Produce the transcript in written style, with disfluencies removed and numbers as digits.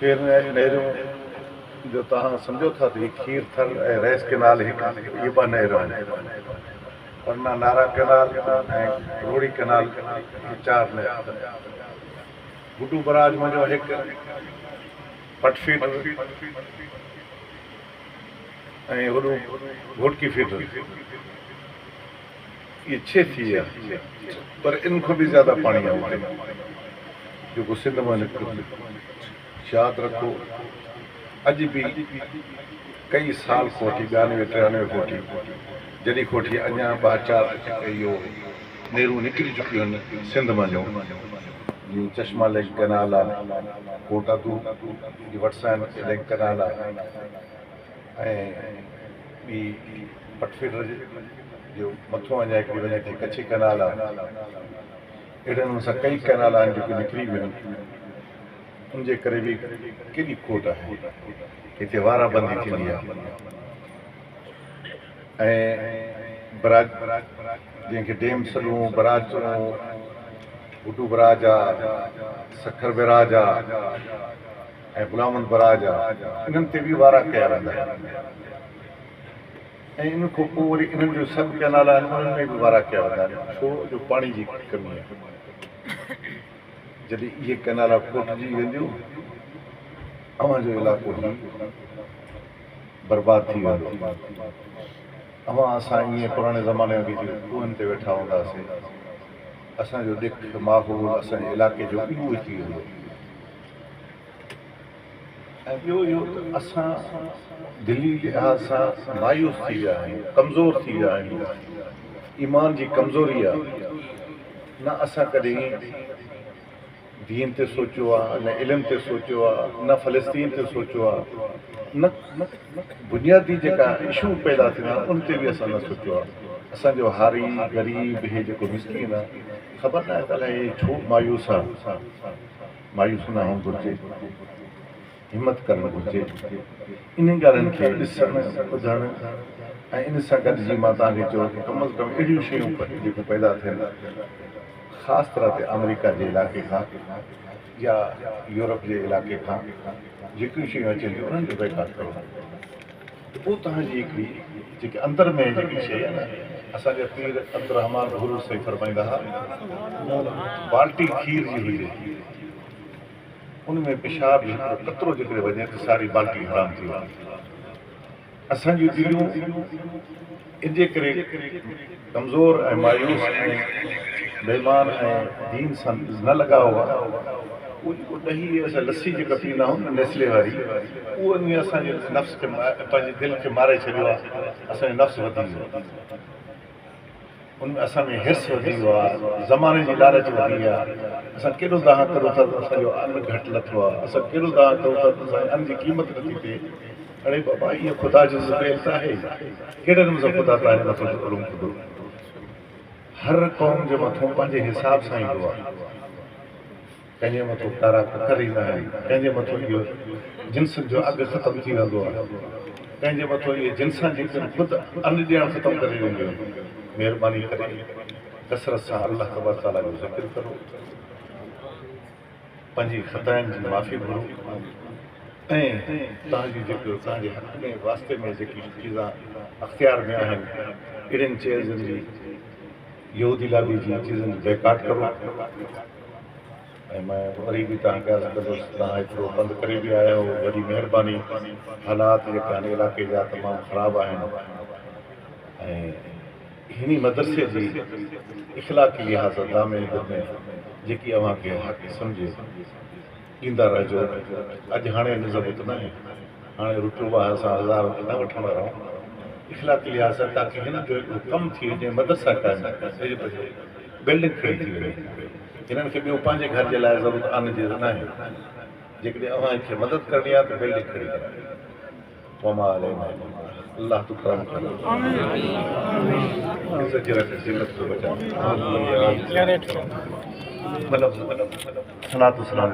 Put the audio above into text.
फिर नहरों जो तव्हां सम्झो था त खीर थल ऐं रेस केनाल हिकु इहे ॿ नहरूं आहिनि वरना नारा केनाल ऐं रोड़ी केनाल इहे 4 नहर गुड्डू बराज मुंहिंजो हिकु पटफीड ऐं होॾो घोटकी फीडर ये 6 थी विया पर इन खां बि ज़्यादा पाणी आहे उते जेको सिंध मां निकिरंदो यादि रखो अॼु बि कई साल खां वठी 92 93 खां वठी जॾहिं खां वठी अञा 2-4 इहो नेहरूं निकिरी चुकियूं आहिनि सिंध मां जो जीअं चश्मा लेक केनाल आहे कोटातू वटसाइन लेक केनाल आहे ऐं ॿी पटफीडर जो मथो अञा हिकिड़ी वञे थी कच्छी केनाल आहे अहिड़े नमूने सां कई केनाल आहिनि जेके निकिरी वियूं आहिनि उनजे करे बि केॾी खोट आहे हिते वाराबंदी थींदी आहे ऐं बराज जंहिंखे डेम सॾूं बराज चऊं गुड्डू बराज आहे सखर बराज आहे ऐं गुलामंद बराज आहे इन्हनि ते बि वारा कया वेंदा आहिनि ऐं इन खां पोइ वरी इन्हनि जो सभु केनाल आहिनि उन्हनि में बि वारा कया वेंदा आहिनि छो जो पाणी जी कमी आहे जॾहिं इहे केनाल खोटिजी वेंदियूं अव्हांजो इलाइक़ो ई बर्बादु थी वेंदो असां ईअं पुराणे ज़माने में बि कुअनि ते वेठा हूंदासीं असांजो ॾिख माहौल असांजे इलाइक़े जो इहो ई थी वेंदो ऐं ॿियो इहो त असां दिल्ली लिहाज़ सां मायूस थी विया आहियूं कमज़ोर थी विया आहियूं ईमान जी कमज़ोरी आहे न असां कॾहिं दीन ते सोचियो आहे न इल्म ते सोचियो आहे न फ़लस्तीन ते सोचियो आहे न बुनियादी जेका इशू पैदा थींदा आहिनि उन ते बि असां न सोचियो आहे असांजो हारी ग़रीब इहे जेको मिसकीन आहे ख़बर न आहे त अलाए छो मायूस आहे मायूस न हुअणु घुरिजे हिमत करणु घुरिजे इन ॻाल्हियुनि खे ॾिसणु ॿुधणु ऐं इन सां गॾिजी मां तव्हांखे चयो कि कम अज़ कम अहिड़ियूं शयूं जेको पैदा थियनि ख़ासि तरह ते अमेरिका जे इलाइक़े खां या यूरोप जे इलाइक़े खां जेकियूं शयूं अचनि थियूं उन्हनि जो बैकाट कयो त पोइ तव्हांजी हिकिड़ी जेके अंदर में जेकी शइ आहे न असांजा पीर अब्दुर्रहमान गुरू सही फरमाईंदा हुआ बाल्टी खीर जी हुजे उनमें पेशाब जो कतिरो जेकॾहिं वञे त सारी बाल्टी हराम थी वञे असांजी दिलियूं इनजे करे कमज़ोर ऐं मायूस ऐं बेईमान ऐं दीन सां न लॻाओ आहे उहो जेको ॾही असां लस्सी जेका पीअंदा आहियूं न नेस्ले वारी उहो इन असांजे नफ़्स खे पंहिंजे दिलि खे मारे छॾियो आहे असांजो नफ़्स वधी वियो आहे उनमें असां में हिर्स वधी वियो आहे ज़माने जी लालच वधी आहे असां केॾो दाह करूं था त असांजो अन्न घटि लथो आहे असां केॾो दाह करूं था त असांजे अन्न जी क़ीमत नथी थिए अड़े बाबा इहो ख़ुदा जो ज़ुबैल त आहे कहिड़े नमूने सां ख़ुदा तव्हांजे मथां ज़ुल्म कंदो हर क़ौम जे मथां पंहिंजे हिसाब सां ईंदो आहे कंहिंजे मथां कारा पथर ईंदा आहिनि कंहिंजे मथां इहो जिन्स जो अघु ख़तमु थी वेंदो आहे कंहिंजे मथां इहे जिन्सां जेके ख़ुदि अन्न ॾियणु ख़तमु करे वेंदियूं आहिनि महिरबानी करे कसरत सां अल्लाह तबारक ताला जो ज़िक्र करो पंहिंजी ख़ताइनि जी माफ़ी घुरो ऐं तव्हांजी जेको तव्हांजे हक़ में वास्ते में जेकी चीज़ां अख़्तियार में आहिनि अहिड़ियुनि चीज़नि जी यहूदी लाबी जी चीज़नि जो बैकाट करो ऐं मां वरी बि तव्हांखे अर्ज़ु कंदुसि तव्हां एतिरो बंदि करे बि आया आहियो वॾी महिरबानी हालात जेके आहिनि इलाइक़े जा तमामु ख़राबु आहिनि ऐं हिन मदरसे जी इख़लाक़ी लिहाज़ दामे में जेकी अव्हांखे हक़ सम्झे ॾींदा रहिजो अॼु हाणे इन ज़रूरत न आहे हाणे रुपयो असां हज़ार न वठंदा रहूं इख़लाक़ी लिहाज़ सां ताकी हिन जो हिकिड़ो कमु थी वञे मदरसा काइमु बिल्डिंग खड़ी थी वञे हिननि खे ॿियो पंहिंजे घर जे लाइ ज़रूरत अन्न जी न आहे जेकॾहिं अव्हांखे मदद करणी आहे त बिल्डिंग खड़ी करे अल्लाह तो करम करे मतलब सलात सलाम